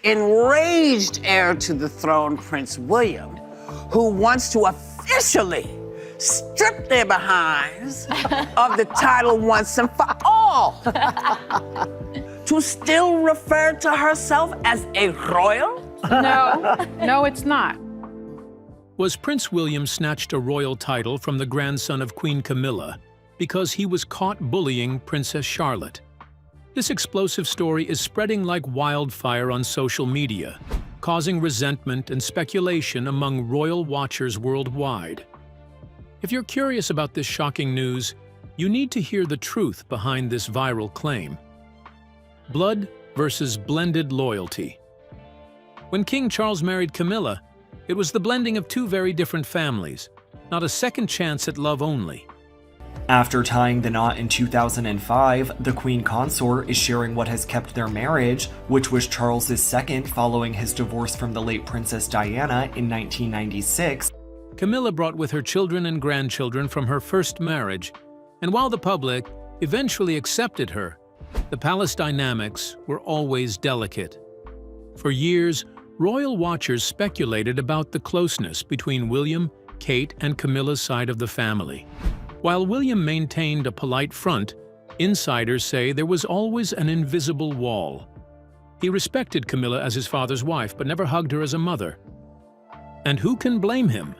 enraged heir to the throne, Prince William, who wants to officially strip their behinds of the title once and for all. To still refer to herself as a royal? No, it's not. Was Prince William snatched a royal title from the grandson of Queen Camilla because he was caught bullying Princess Charlotte? This explosive story is spreading like wildfire on social media, causing resentment and speculation among royal watchers worldwide. If you're curious about this shocking news, you need to hear the truth behind this viral claim. Blood versus blended loyalty. When King Charles married Camilla, it was the blending of two very different families, not a second chance at love only. After tying the knot in 2005, the Queen Consort is sharing what has kept their marriage, which was Charles's second following his divorce from the late Princess Diana in 1996. Camilla brought with her children and grandchildren from her first marriage, and while the public eventually accepted her, the palace dynamics were always delicate. For years, royal watchers speculated about the closeness between William, Kate, and Camilla's side of the family. While William maintained a polite front, insiders say there was always an invisible wall. He respected Camilla as his father's wife, but never hugged her as a mother. And who can blame him?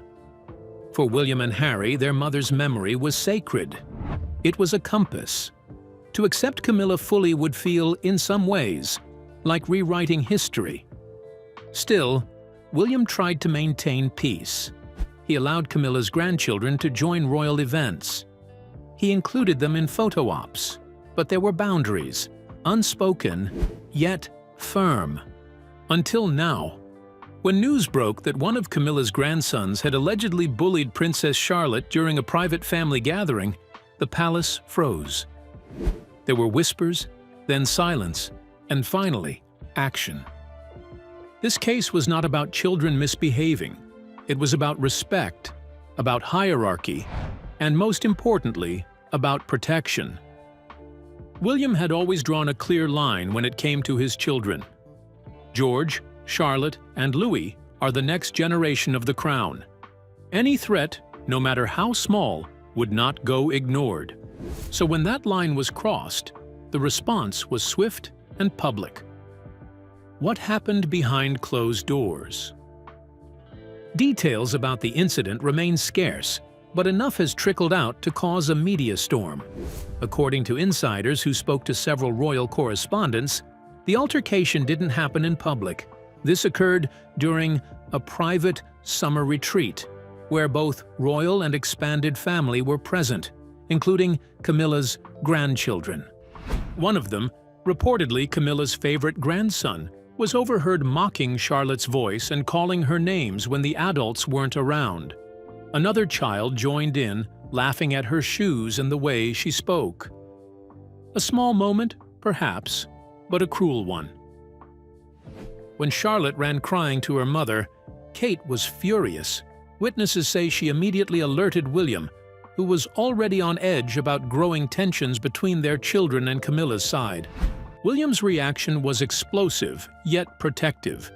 For William and Harry, their mother's memory was sacred. It was a compass. To accept Camilla fully would feel, in some ways, like rewriting history. Still, William tried to maintain peace. He allowed Camilla's grandchildren to join royal events. He included them in photo ops, but there were boundaries, unspoken, yet firm. Until now, when news broke that one of Camilla's grandsons had allegedly bullied Princess Charlotte during a private family gathering, the palace froze. There were whispers, then silence, and finally, action. This case was not about children misbehaving. It was about respect, about hierarchy, and most importantly, about protection. William had always drawn a clear line when it came to his children. George, Charlotte, and Louis are the next generation of the crown. Any threat, no matter how small, would not go ignored. So when that line was crossed, the response was swift and public. What happened behind closed doors? Details about the incident remain scarce, but enough has trickled out to cause a media storm. According to insiders who spoke to several royal correspondents, the altercation didn't happen in public. This occurred during a private summer retreat, where both royal and expanded family were present, including Camilla's grandchildren. One of them, reportedly Camilla's favorite grandson, was overheard mocking Charlotte's voice and calling her names when the adults weren't around. Another child joined in, laughing at her shoes and the way she spoke. A small moment, perhaps, but a cruel one. When Charlotte ran crying to her mother, Kate was furious. Witnesses say she immediately alerted William, who was already on edge about growing tensions between their children and Camilla's side. William's reaction was explosive, yet protective.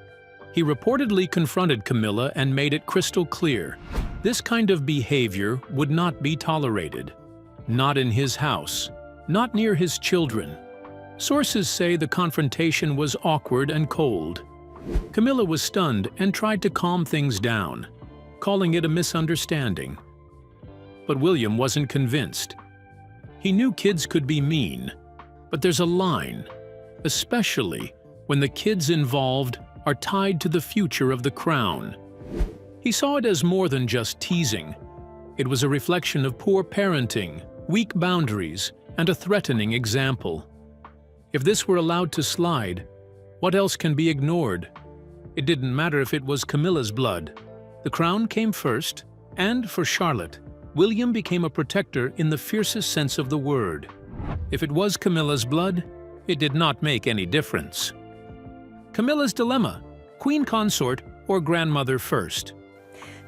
He reportedly confronted Camilla and made it crystal clear. This kind of behavior would not be tolerated. Not in his house, not near his children. Sources say the confrontation was awkward and cold. Camilla was stunned and tried to calm things down, calling it a misunderstanding. But William wasn't convinced. He knew kids could be mean, but there's a line, especially when the kids involved are tied to the future of the crown. He saw it as more than just teasing. It was a reflection of poor parenting, weak boundaries, and a threatening example. If this were allowed to slide, what else can be ignored? It didn't matter if it was Camilla's blood. The crown came first, and for Charlotte, William became a protector in the fiercest sense of the word. If it was Camilla's blood, it did not make any difference. Camilla's dilemma: queen consort or grandmother first?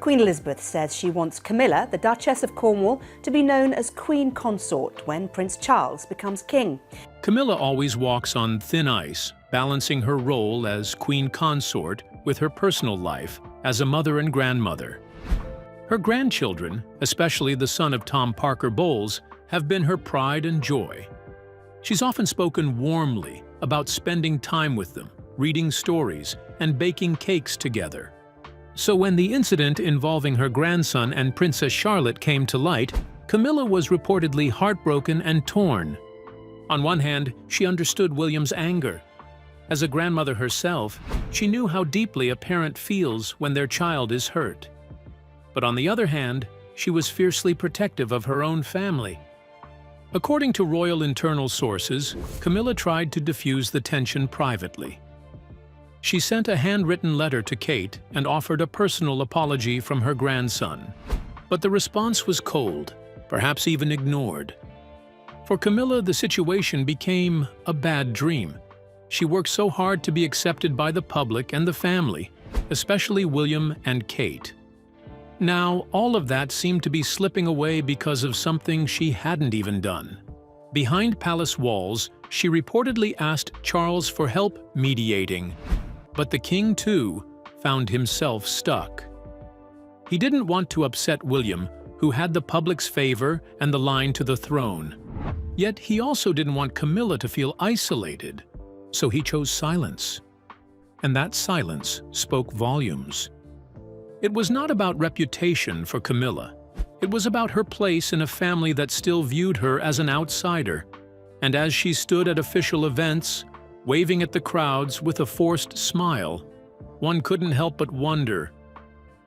Queen Elizabeth says she wants Camilla, the Duchess of Cornwall, to be known as Queen Consort when Prince Charles becomes king. Camilla always walks on thin ice, balancing her role as Queen Consort with her personal life as a mother and grandmother. Her grandchildren, especially the son of Tom Parker Bowles, have been her pride and joy. She's often spoken warmly about spending time with them, reading stories, and baking cakes together. So when the incident involving her grandson and Princess Charlotte came to light, Camilla was reportedly heartbroken and torn. On one hand, she understood William's anger. As a grandmother herself, she knew how deeply a parent feels when their child is hurt. But on the other hand, she was fiercely protective of her own family. According to royal internal sources, Camilla tried to diffuse the tension privately. She sent a handwritten letter to Kate and offered a personal apology from her grandson. But the response was cold, perhaps even ignored. For Camilla, the situation became a bad dream. She worked so hard to be accepted by the public and the family, especially William and Kate. Now, all of that seemed to be slipping away because of something she hadn't even done. Behind palace walls, she reportedly asked Charles for help mediating. But the king, too, found himself stuck. He didn't want to upset William, who had the public's favor and the line to the throne. Yet he also didn't want Camilla to feel isolated, so he chose silence. And that silence spoke volumes. It was not about reputation for Camilla. It was about her place in a family that still viewed her as an outsider. And as she stood at official events, waving at the crowds with a forced smile, one couldn't help but wonder,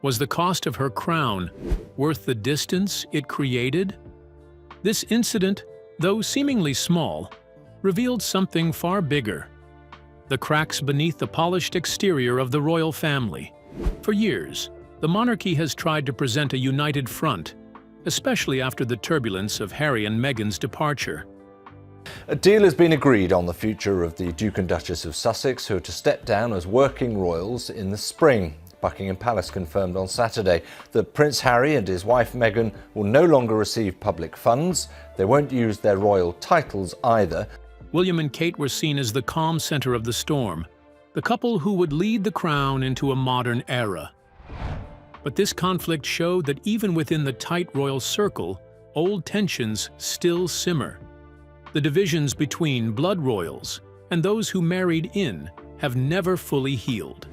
was the cost of her crown worth the distance it created? This incident, though seemingly small, revealed something far bigger: the cracks beneath the polished exterior of the royal family. For years, the monarchy has tried to present a united front, especially after the turbulence of Harry and Meghan's departure. A deal has been agreed on the future of the Duke and Duchess of Sussex, who are to step down as working royals in the spring. Buckingham Palace confirmed on Saturday that Prince Harry and his wife Meghan will no longer receive public funds. They won't use their royal titles either. William and Kate were seen as the calm center of the storm, the couple who would lead the crown into a modern era. But this conflict showed that even within the tight royal circle, old tensions still simmer. The divisions between blood royals and those who married in have never fully healed.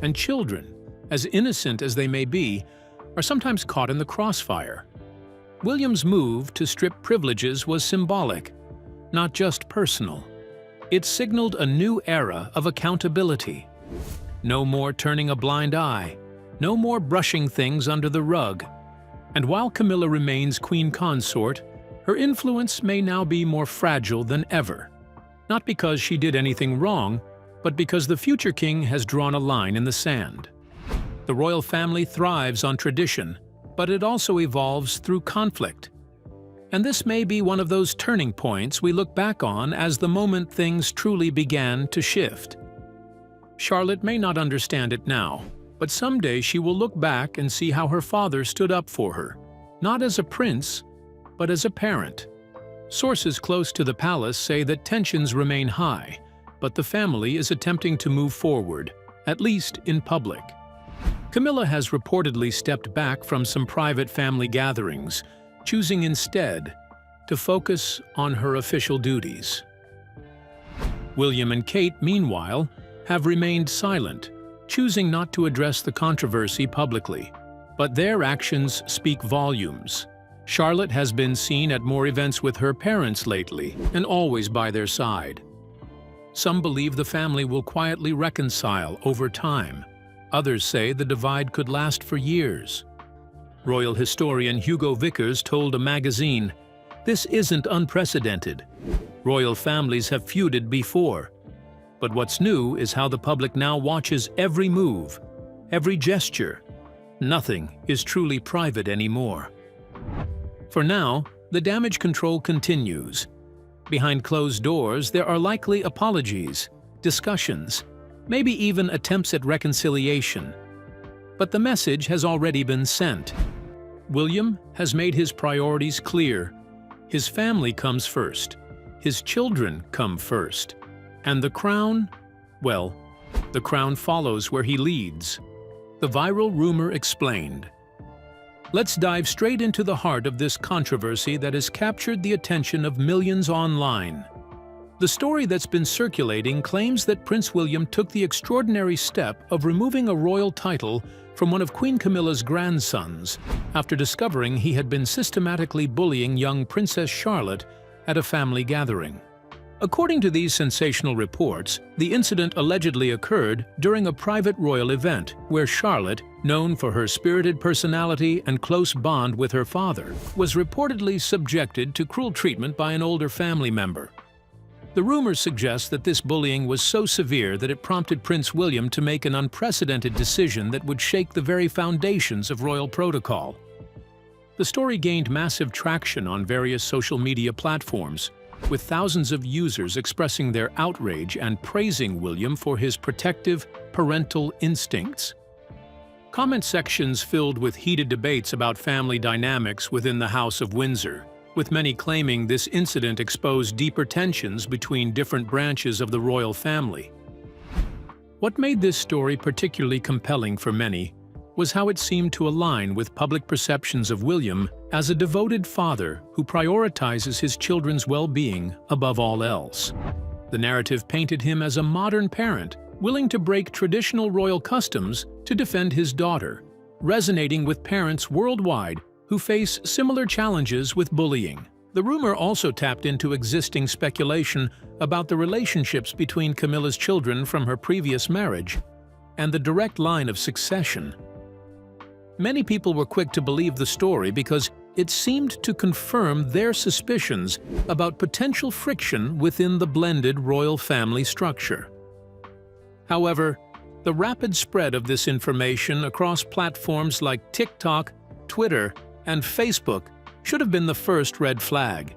And children, as innocent as they may be, are sometimes caught in the crossfire. William's move to strip privileges was symbolic, not just personal. It signaled a new era of accountability. No more turning a blind eye. No more brushing things under the rug. And while Camilla remains Queen Consort, her influence may now be more fragile than ever. Not because she did anything wrong, but because the future king has drawn a line in the sand. The royal family thrives on tradition, but it also evolves through conflict. And this may be one of those turning points we look back on as the moment things truly began to shift. Charlotte may not understand it now, but someday she will look back and see how her father stood up for her, not as a prince, but as a parent. Sources close to the palace say that tensions remain high, but the family is attempting to move forward, at least in public. Camilla has reportedly stepped back from some private family gatherings, choosing instead to focus on her official duties. William and Kate, meanwhile, have remained silent, choosing not to address the controversy publicly. But their actions speak volumes. Charlotte has been seen at more events with her parents lately, and always by their side. Some believe the family will quietly reconcile over time. Others say the divide could last for years. Royal historian Hugo Vickers told a magazine, "This isn't unprecedented. Royal families have feuded before. But what's new is how the public now watches every move, every gesture. Nothing is truly private anymore." For now, the damage control continues. Behind closed doors, there are likely apologies, discussions, maybe even attempts at reconciliation. But the message has already been sent. William has made his priorities clear. His family comes first. His children come first. And the crown, well, the crown follows where he leads. The viral rumor explained. Let's dive straight into the heart of this controversy that has captured the attention of millions online. The story that's been circulating claims that Prince William took the extraordinary step of removing a royal title from one of Queen Camilla's grandsons after discovering he had been systematically bullying young Princess Charlotte at a family gathering. According to these sensational reports, the incident allegedly occurred during a private royal event where Charlotte, known for her spirited personality and close bond with her father, was reportedly subjected to cruel treatment by an older family member. The rumors suggest that this bullying was so severe that it prompted Prince William to make an unprecedented decision that would shake the very foundations of royal protocol. The story gained massive traction on various social media platforms, with thousands of users expressing their outrage and praising William for his protective, parental instincts. Comment sections filled with heated debates about family dynamics within the House of Windsor, with many claiming this incident exposed deeper tensions between different branches of the royal family. What made this story particularly compelling for many was how it seemed to align with public perceptions of William as a devoted father who prioritizes his children's well-being above all else. The narrative painted him as a modern parent, willing to break traditional royal customs to defend his daughter, resonating with parents worldwide who face similar challenges with bullying. The rumor also tapped into existing speculation about the relationships between Camilla's children from her previous marriage and the direct line of succession. Many people were quick to believe the story because it seemed to confirm their suspicions about potential friction within the blended royal family structure. However, the rapid spread of this information across platforms like TikTok, Twitter, and Facebook should have been the first red flag.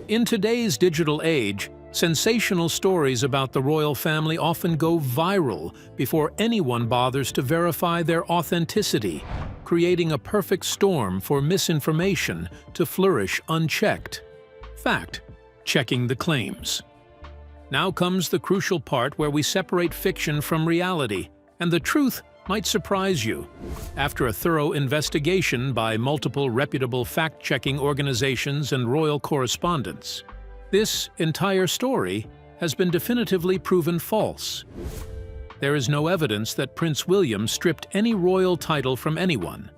In today's digital age, sensational stories about the royal family often go viral before anyone bothers to verify their authenticity, creating a perfect storm for misinformation to flourish unchecked. Fact: checking the claims. Now comes the crucial part where we separate fiction from reality, and the truth might surprise you. After a thorough investigation by multiple reputable fact-checking organizations and royal correspondents, this entire story has been definitively proven false. There is no evidence that Prince William stripped any royal title from anyone,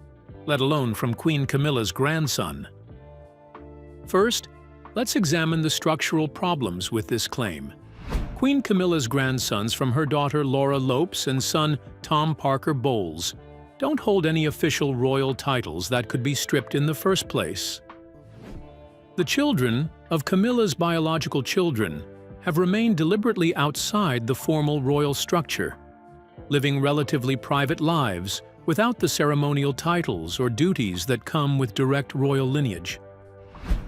let alone from Queen Camilla's grandson. First, let's examine the structural problems with this claim. Queen Camilla's grandsons from her daughter Laura Lopes and son Tom Parker Bowles don't hold any official royal titles that could be stripped in the first place. The children of Camilla's biological children have remained deliberately outside the formal royal structure, living relatively private lives without the ceremonial titles or duties that come with direct royal lineage.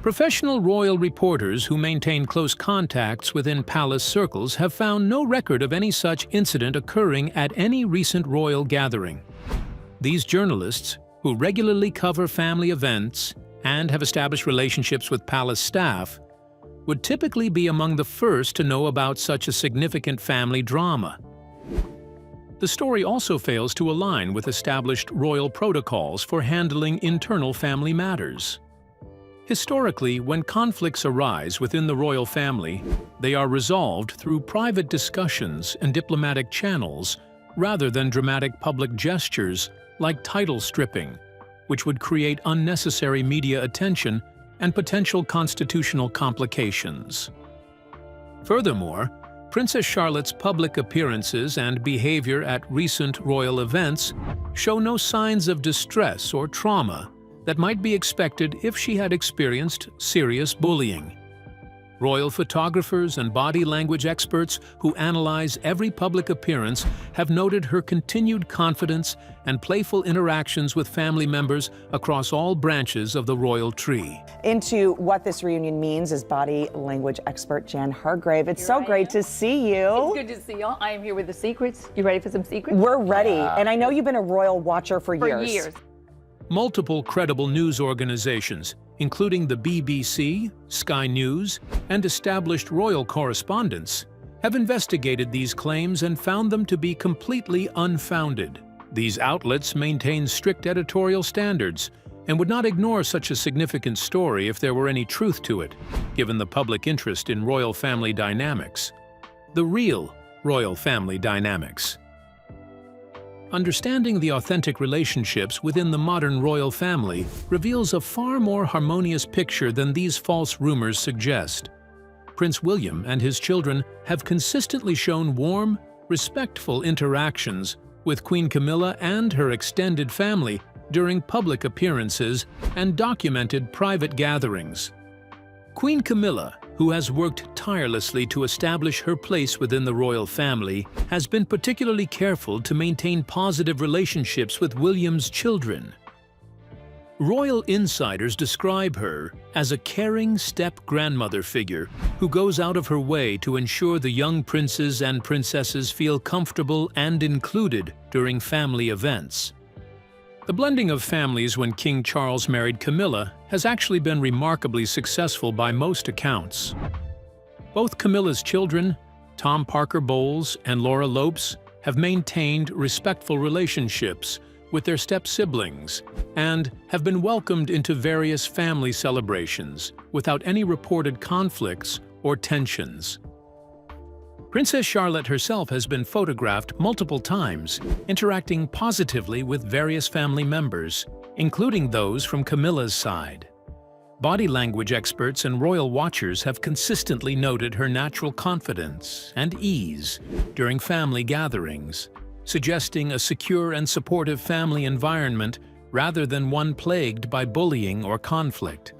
Professional royal reporters who maintain close contacts within palace circles have found no record of any such incident occurring at any recent royal gathering. These journalists, who regularly cover family events and have established relationships with palace staff, would typically be among the first to know about such a significant family drama. The story also fails to align with established royal protocols for handling internal family matters. Historically, when conflicts arise within the royal family, they are resolved through private discussions and diplomatic channels rather than dramatic public gestures like title stripping, which would create unnecessary media attention and potential constitutional complications. Furthermore, Princess Charlotte's public appearances and behavior at recent royal events show no signs of distress or trauma that might be expected if she had experienced serious bullying. Royal photographers and body language experts who analyze every public appearance have noted her continued confidence and playful interactions with family members across all branches of the royal tree. Into what this reunion means is body language expert Jan Hargrave. It's so great to see you. It's good to see you. I am here with the secrets. You ready for some secrets? We're ready. And I know you've been a royal watcher for years. Multiple credible news organizations, including the BBC, Sky News, and established royal correspondents, have investigated these claims and found them to be completely unfounded. These outlets maintain strict editorial standards and would not ignore such a significant story if there were any truth to it, given the public interest in royal family dynamics. The real royal family dynamics. Understanding the authentic relationships within the modern royal family reveals a far more harmonious picture than these false rumors suggest. Prince William and his children have consistently shown warm, respectful interactions with Queen Camilla and her extended family during public appearances and documented private gatherings. Queen Camilla, who has worked tirelessly to establish her place within the royal family, has been particularly careful to maintain positive relationships with William's children. Royal insiders describe her as a caring step-grandmother figure who goes out of her way to ensure the young princes and princesses feel comfortable and included during family events. The blending of families when King Charles married Camilla has actually been remarkably successful by most accounts. Both Camilla's children, Tom Parker Bowles and Laura Lopes, have maintained respectful relationships with their step-siblings and have been welcomed into various family celebrations without any reported conflicts or tensions. Princess Charlotte herself has been photographed multiple times, interacting positively with various family members, including those from Camilla's side. Body language experts and royal watchers have consistently noted her natural confidence and ease during family gatherings, suggesting a secure and supportive family environment rather than one plagued by bullying or conflict.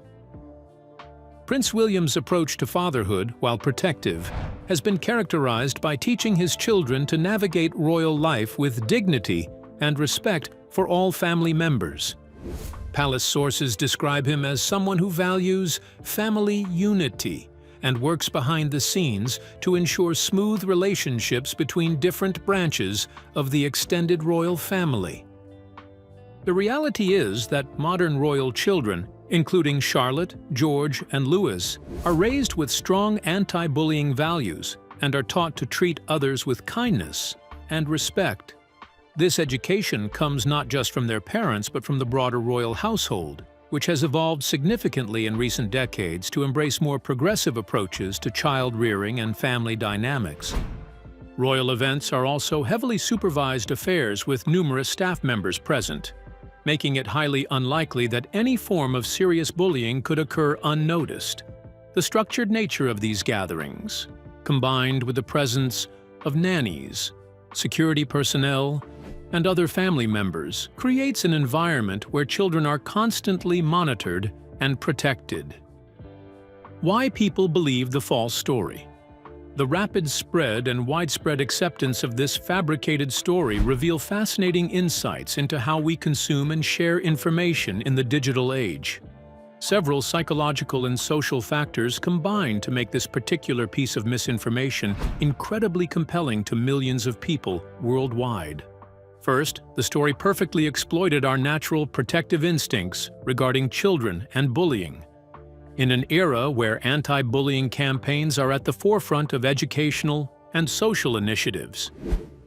Prince William's approach to fatherhood, while protective, has been characterized by teaching his children to navigate royal life with dignity and respect for all family members. Palace sources describe him as someone who values family unity and works behind the scenes to ensure smooth relationships between different branches of the extended royal family. The reality is that modern royal children, including Charlotte, George, and Louis, are raised with strong anti-bullying values and are taught to treat others with kindness and respect. This education comes not just from their parents but from the broader royal household, which has evolved significantly in recent decades to embrace more progressive approaches to child rearing and family dynamics. Royal events are also heavily supervised affairs with numerous staff members present, making it highly unlikely that any form of serious bullying could occur unnoticed. The structured nature of these gatherings, combined with the presence of nannies, security personnel, and other family members, creates an environment where children are constantly monitored and protected. Why people believe the false story? The rapid spread and widespread acceptance of this fabricated story reveal fascinating insights into how we consume and share information in the digital age. Several psychological and social factors combine to make this particular piece of misinformation incredibly compelling to millions of people worldwide. First, the story perfectly exploited our natural protective instincts regarding children and bullying. In an era where anti-bullying campaigns are at the forefront of educational and social initiatives,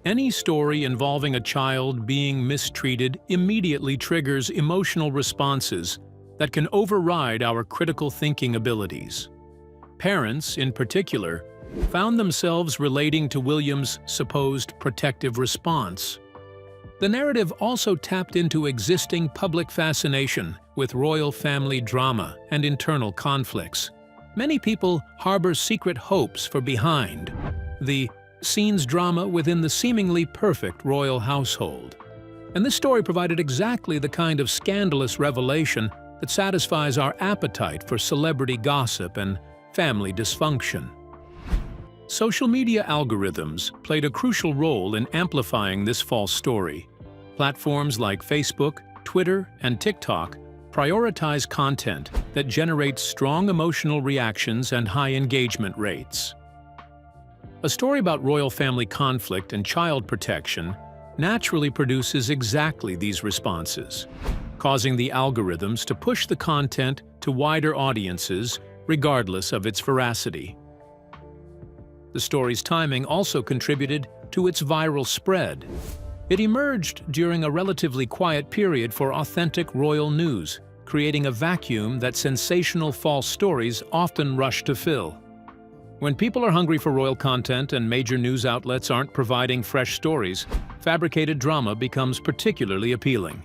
any story involving a child being mistreated immediately triggers emotional responses that can override our critical thinking abilities. Parents, in particular, found themselves relating to William's supposed protective response. The narrative also tapped into existing public fascination with royal family drama and internal conflicts. Many people harbor secret hopes for behind the scenes drama within the seemingly perfect royal household. And this story provided exactly the kind of scandalous revelation that satisfies our appetite for celebrity gossip and family dysfunction. Social media algorithms played a crucial role in amplifying this false story. Platforms like Facebook, Twitter, and TikTok prioritize content that generates strong emotional reactions and high engagement rates. A story about royal family conflict and child protection naturally produces exactly these responses, causing the algorithms to push the content to wider audiences regardless of its veracity. The story's timing also contributed to its viral spread. It emerged during a relatively quiet period for authentic royal news, creating a vacuum that sensational false stories often rush to fill. When people are hungry for royal content and major news outlets aren't providing fresh stories, fabricated drama becomes particularly appealing.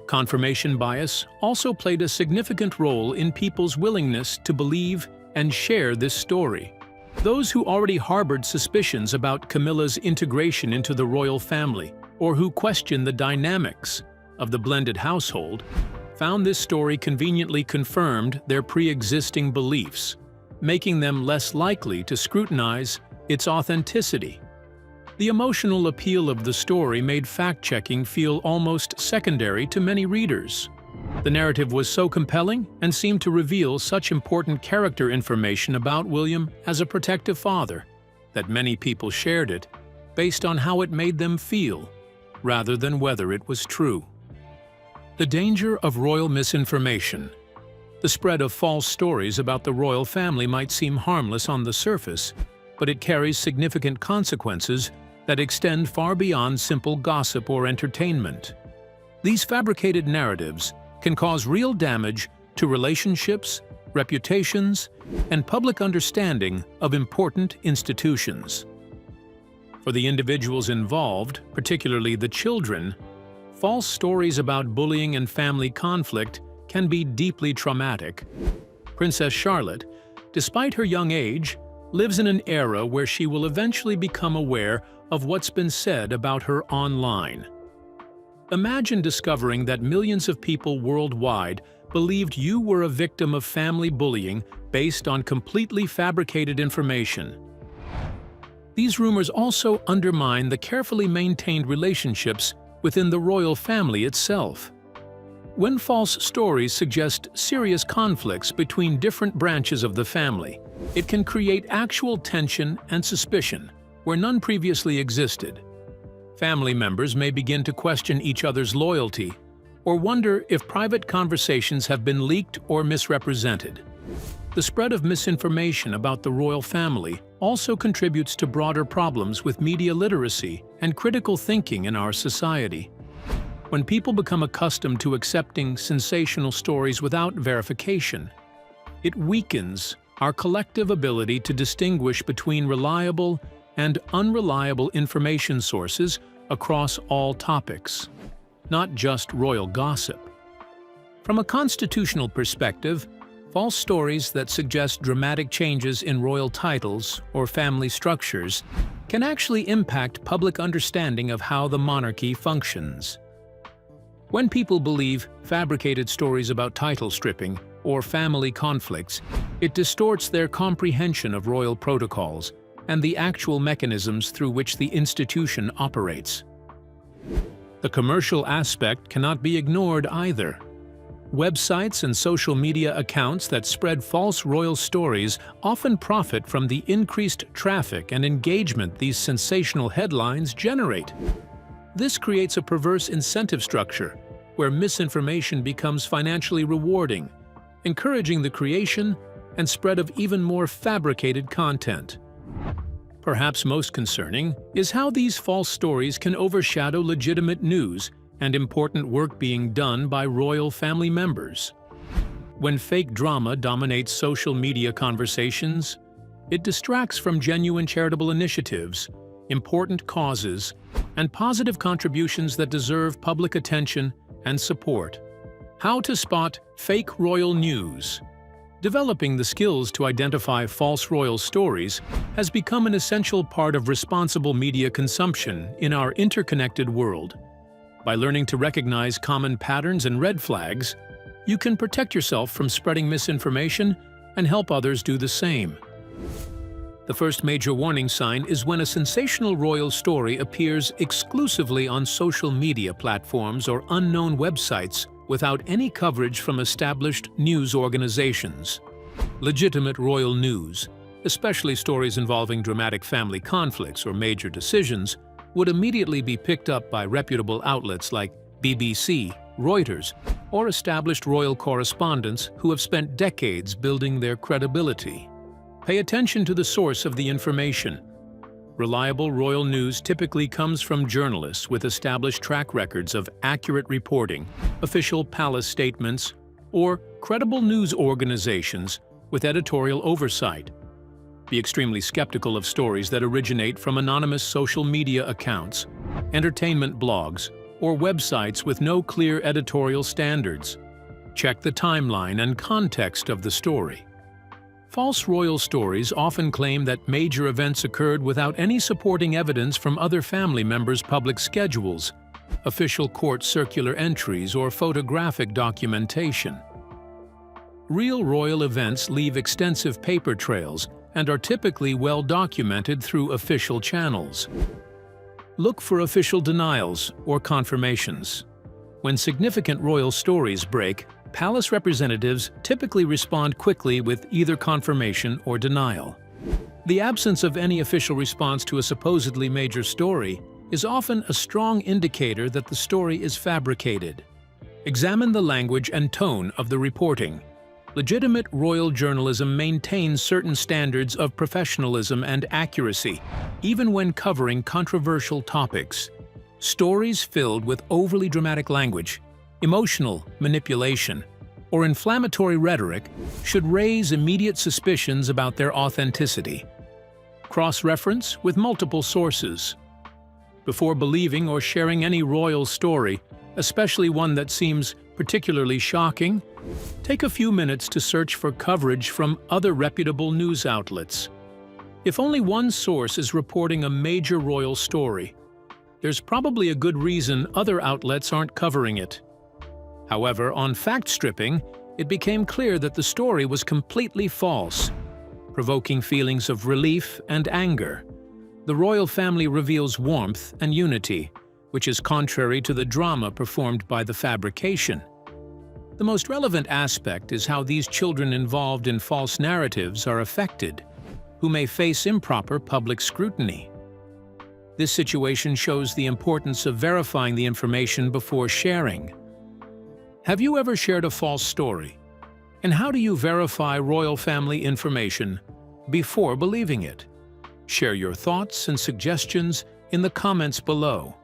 Confirmation bias also played a significant role in people's willingness to believe and share this story. Those who already harbored suspicions about Camilla's integration into the royal family, or who questioned the dynamics of the blended household, found this story conveniently confirmed their pre-existing beliefs, making them less likely to scrutinize its authenticity. The emotional appeal of the story made fact-checking feel almost secondary to many readers. The narrative was so compelling and seemed to reveal such important character information about William as a protective father that many people shared it based on how it made them feel, rather than whether it was true. The danger of royal misinformation. The spread of false stories about the royal family might seem harmless on the surface, but it carries significant consequences that extend far beyond simple gossip or entertainment. These fabricated narratives can cause real damage to relationships, reputations, and public understanding of important institutions. For the individuals involved, particularly the children, false stories about bullying and family conflict can be deeply traumatic. Princess Charlotte, despite her young age, lives in an era where she will eventually become aware of what's been said about her online. Imagine discovering that millions of people worldwide believed you were a victim of family bullying based on completely fabricated information. These rumors also undermine the carefully maintained relationships within the royal family itself. When false stories suggest serious conflicts between different branches of the family, it can create actual tension and suspicion where none previously existed. Family members may begin to question each other's loyalty or wonder if private conversations have been leaked or misrepresented. The spread of misinformation about the royal family also contributes to broader problems with media literacy and critical thinking in our society. When people become accustomed to accepting sensational stories without verification, it weakens our collective ability to distinguish between reliable and unreliable information sources across all topics, not just royal gossip. From a constitutional perspective, false stories that suggest dramatic changes in royal titles or family structures can actually impact public understanding of how the monarchy functions. When people believe fabricated stories about title stripping or family conflicts, it distorts their comprehension of royal protocols and the actual mechanisms through which the institution operates. The commercial aspect cannot be ignored either. Websites and social media accounts that spread false royal stories often profit from the increased traffic and engagement these sensational headlines generate. This creates a perverse incentive structure where misinformation becomes financially rewarding, encouraging the creation and spread of even more fabricated content. Perhaps most concerning is how these false stories can overshadow legitimate news and important work being done by royal family members. When fake drama dominates social media conversations, it distracts from genuine charitable initiatives, important causes, and positive contributions that deserve public attention and support. How to spot fake royal news. Developing the skills to identify false royal stories has become an essential part of responsible media consumption in our interconnected world. By learning to recognize common patterns and red flags, you can protect yourself from spreading misinformation and help others do the same. The first major warning sign is when a sensational royal story appears exclusively on social media platforms or unknown websites without any coverage from established news organizations. Legitimate royal news, especially stories involving dramatic family conflicts or major decisions, would immediately be picked up by reputable outlets like BBC, Reuters, or established royal correspondents who have spent decades building their credibility. Pay attention to the source of the information. Reliable royal news typically comes from journalists with established track records of accurate reporting, official palace statements, or credible news organizations with editorial oversight. Be extremely skeptical of stories that originate from anonymous social media accounts, entertainment blogs, or websites with no clear editorial standards. Check the timeline and context of the story. False royal stories often claim that major events occurred without any supporting evidence from other family members' public schedules, official court circular entries, or photographic documentation. Real royal events leave extensive paper trails and are typically well documented through official channels. Look for official denials or confirmations. When significant royal stories break, palace representatives typically respond quickly with either confirmation or denial. The absence of any official response to a supposedly major story is often a strong indicator that the story is fabricated. Examine the language and tone of the reporting. Legitimate royal journalism maintains certain standards of professionalism and accuracy, even when covering controversial topics. Stories filled with overly dramatic language, emotional manipulation, or inflammatory rhetoric should raise immediate suspicions about their authenticity. Cross-reference with multiple sources. Before believing or sharing any royal story, especially one that seems particularly shocking, take a few minutes to search for coverage from other reputable news outlets. If only one source is reporting a major royal story, there's probably a good reason other outlets aren't covering it. However, on fact-stripping, it became clear that the story was completely false, provoking feelings of relief and anger. The royal family reveals warmth and unity, which is contrary to the drama performed by the fabrication. The most relevant aspect is how these children involved in false narratives are affected, who may face improper public scrutiny. This situation shows the importance of verifying the information before sharing. Have you ever shared a false story? And how do you verify royal family information before believing it? Share your thoughts and suggestions in the comments below.